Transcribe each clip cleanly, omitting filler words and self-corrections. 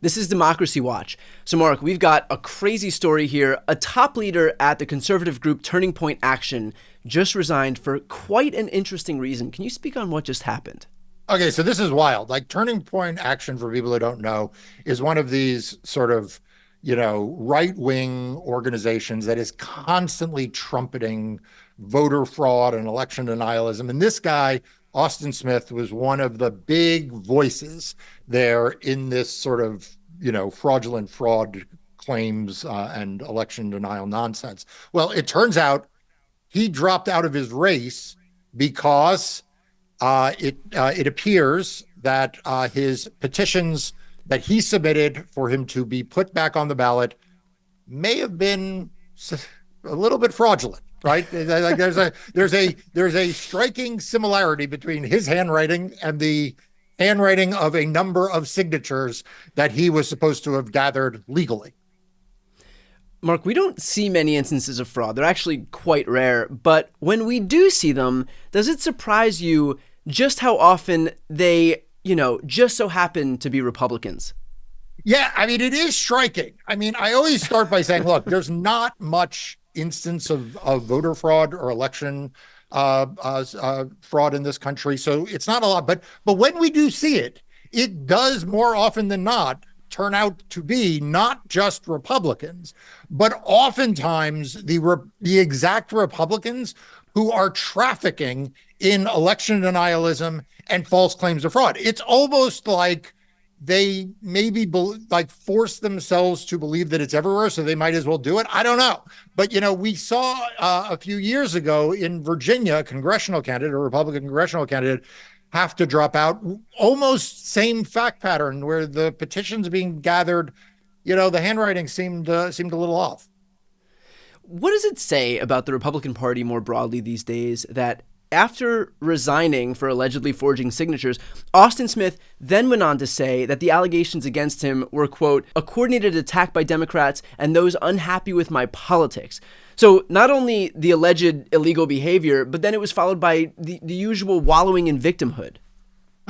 This is Democracy Watch. So, Mark, we've got a crazy story here. A top leader at the conservative group Turning Point Action just resigned for quite an interesting reason. Can you speak on what just happened? Okay, so this is wild. Like Turning Point Action, for people who don't know, is one of these sort of, right-wing organizations that is constantly trumpeting voter fraud and election denialism. And this guy, Austin Smith, was one of the big voices there in this sort of, fraudulent fraud claims and election denial nonsense. Well, it turns out he dropped out of his race because it appears that his petitions that he submitted for him to be put back on the ballot may have been a little bit fraudulent, right? Like there's a striking similarity between his handwriting and the handwriting of a number of signatures that he was supposed to have gathered legally. Mark, we don't see many instances of fraud. They're actually quite rare. But when we do see them, does it surprise you just how often they, just so happen to be Republicans? Yeah, I mean, it is striking. I mean, I always start by saying, look, there's not much instance of voter fraud or election fraud in this country. So it's not a lot. But when we do see it, it does more often than not turn out to be not just Republicans, but oftentimes the exact Republicans who are trafficking in election denialism and false claims of fraud. It's almost like they maybe force themselves to believe that it's everywhere, so they might as well do it. I don't know. But, we saw a few years ago in Virginia, a Republican congressional candidate, have to drop out. Almost same fact pattern where the petitions being gathered, the handwriting seemed a little off. What does it say about the Republican Party more broadly these days that after resigning for allegedly forging signatures, Austin Smith then went on to say that the allegations against him were, quote, a coordinated attack by Democrats and those unhappy with my politics. So not only the alleged illegal behavior, but then it was followed by the usual wallowing in victimhood.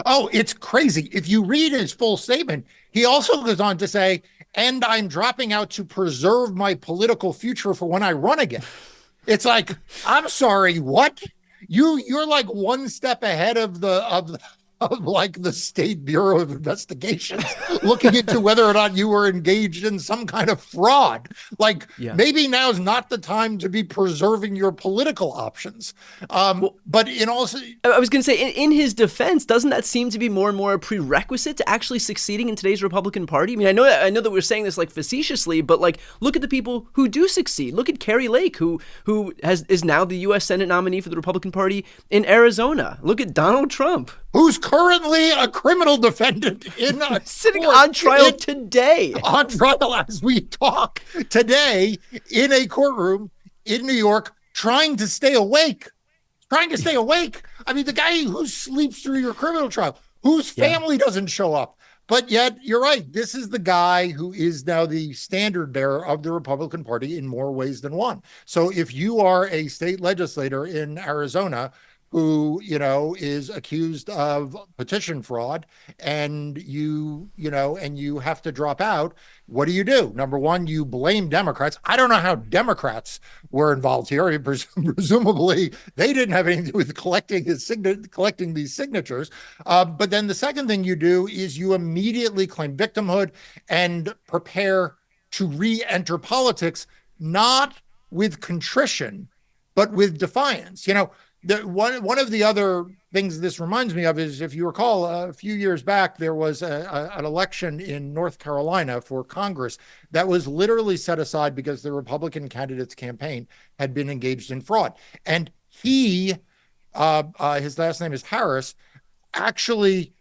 Oh, it's crazy. If you read his full statement, he also goes on to say, and I'm dropping out to preserve my political future for when I run again. It's like, I'm sorry, what? You're like one step ahead of the State Bureau of Investigations looking into whether or not you were engaged in some kind of fraud. Maybe now is not the time to be preserving your political options. But I was going to say, in his defense, doesn't that seem to be more and more a prerequisite to actually succeeding in today's Republican Party? I mean, I know that we're saying this facetiously, but look at the people who do succeed. Look at Kari Lake, who is now the U.S. Senate nominee for the Republican Party in Arizona. Look at Donald Trump, who's currently a criminal defendant in sitting on trial today. On trial as we talk today in a courtroom in New York, trying to stay awake. I mean, the guy who sleeps through your criminal trial, whose family doesn't show up. But yet, you're right. This is the guy who is now the standard bearer of the Republican Party in more ways than one. So if you are a state legislator in Arizona who, is accused of petition fraud and you have to drop out, what do? Number one, you blame Democrats. I don't know how Democrats were involved here. I mean, presumably they didn't have anything to do with collecting these signatures. But then the second thing you do is you immediately claim victimhood and prepare to re-enter politics, not with contrition, but with defiance. One of the other things this reminds me of is, if you recall, a few years back, there was an election in North Carolina for Congress that was literally set aside because the Republican candidate's campaign had been engaged in fraud. And his last name is Harris, actually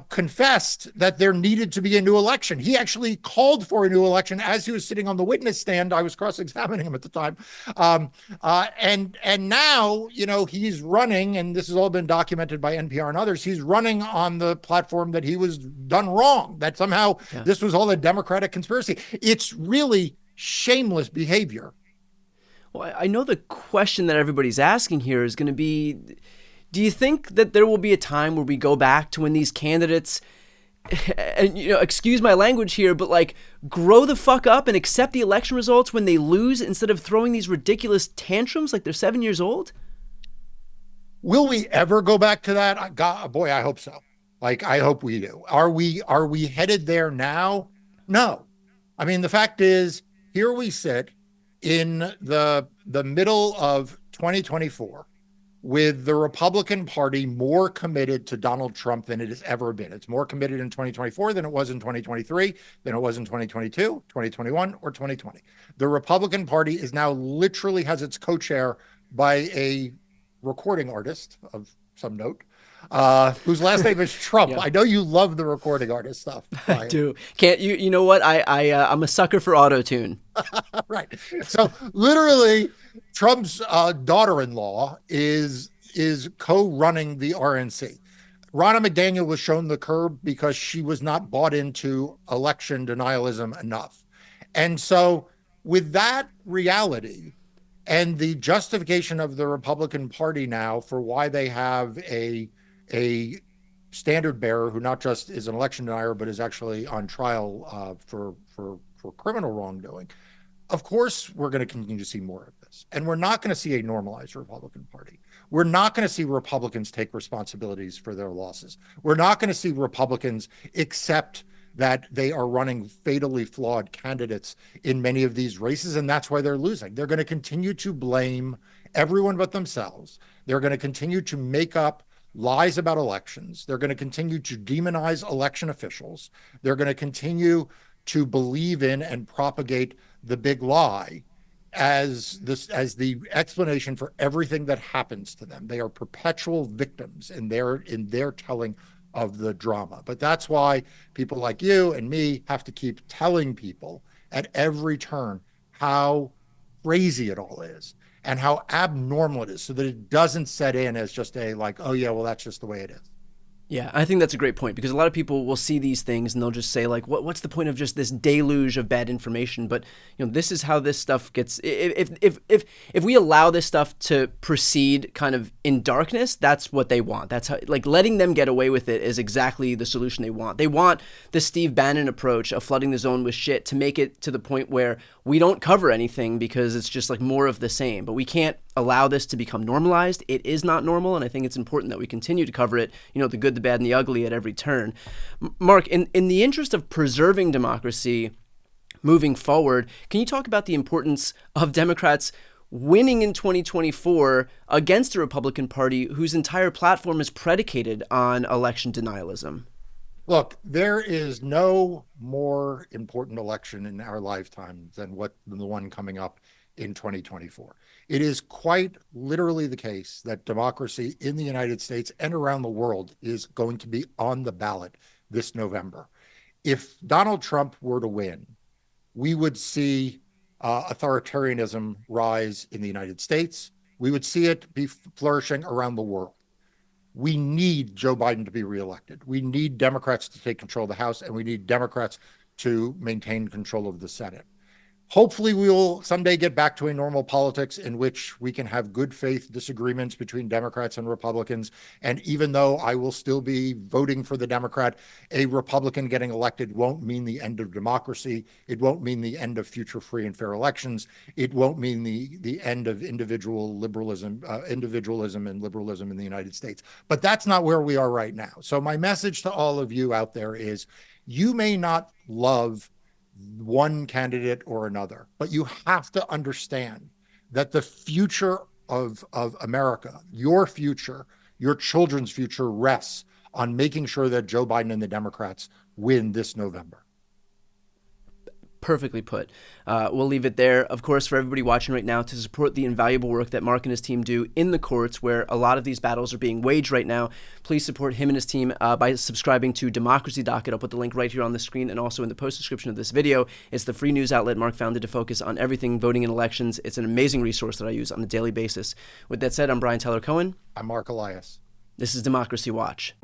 confessed that there needed to be a new election. He actually called for a new election as he was sitting on the witness stand. I was cross-examining him at the time. And now, he's running, and this has all been documented by NPR and others, he's running on the platform that he was done wrong, that somehow this was all a Democratic conspiracy. It's really shameless behavior. Well, I know the question that everybody's asking here is going to be, do you think that there will be a time where we go back to when these candidates and excuse my language here, but like, grow the fuck up and accept the election results when they lose instead of throwing these ridiculous tantrums like they're 7 years old? Will we ever go back to that? God, boy, I hope so. Like, I hope we do. Are we headed there now? No. I mean, the fact is, here we sit in the middle of 2024 with the Republican Party more committed to Donald Trump than it has ever been. It's more committed in 2024 than it was in 2023, than it was in 2022, 2021, or 2020. The Republican Party is now literally has its co-chair by a recording artist of some note, whose last name is Trump. Yeah. I know you love the recording artist stuff, Brian. I do. Can't you? You know what? I'm a sucker for auto-tune. Right. So literally, Trump's daughter-in-law is co-running the RNC. Ronna McDaniel was shown the curb because she was not bought into election denialism enough. And so with that reality and the justification of the Republican Party now for why they have a standard bearer who not just is an election denier, but is actually on trial for criminal wrongdoing, of course, we're going to continue to see more of this. And we're not going to see a normalized Republican Party. We're not going to see Republicans take responsibilities for their losses. We're not going to see Republicans accept that they are running fatally flawed candidates in many of these races, and that's why they're losing. They're going to continue to blame everyone but themselves. They're going to continue to make up lies about elections. They're going to continue to demonize election officials. They're going to continue to believe in and propagate the big lie as the explanation for everything that happens to them. They are perpetual victims in their telling of the drama. But that's why people like you and me have to keep telling people at every turn how crazy it all is and how abnormal it is, so that it doesn't set in as just a like, oh yeah, well, that's just the way it is. Yeah, I think that's a great point, because a lot of people will see these things and they'll just say like, what's the point of just this deluge of bad information? But this is how this stuff gets. If we allow this stuff to proceed kind of in darkness, that's what they want. That's how, like, letting them get away with it is exactly the solution they want. They want the Steve Bannon approach of flooding the zone with shit to make it to the point where we don't cover anything because it's just like more of the same. But we can't allow this to become normalized. It is not normal, and I think it's important that we continue to cover it, the good, the bad, and the ugly at every turn. Mark, in the interest of preserving democracy moving forward, can you talk about the importance of Democrats winning in 2024 against a Republican Party whose entire platform is predicated on election denialism? Look, there is no more important election in our lifetime than the one coming up in 2024. It is quite literally the case that democracy in the United States and around the world is going to be on the ballot this November. If Donald Trump were to win, we would see authoritarianism rise in the United States. We would see it be flourishing around the world. We need Joe Biden to be reelected. We need Democrats to take control of the House, and we need Democrats to maintain control of the Senate. Hopefully, we will someday get back to a normal politics in which we can have good faith disagreements between Democrats and Republicans. And even though I will still be voting for the Democrat, a Republican getting elected won't mean the end of democracy. It won't mean the end of future free and fair elections. It won't mean the end of individualism and liberalism in the United States. But that's not where we are right now. So my message to all of you out there is, you may not love one candidate or another, but you have to understand that the future of America, your future, your children's future, rests on making sure that Joe Biden and the Democrats win this November. Perfectly put. We'll leave it there. Of course, for everybody watching right now, to support the invaluable work that Marc and his team do in the courts, where a lot of these battles are being waged right now, please support him and his team by subscribing to Democracy Docket. I'll put the link right here on the screen and also in the post description of this video. It's the free news outlet Marc founded to focus on everything voting in elections. It's an amazing resource that I use on a daily basis. With that said, I'm Brian Tyler Cohen. I'm Marc Elias. This is Democracy Watch.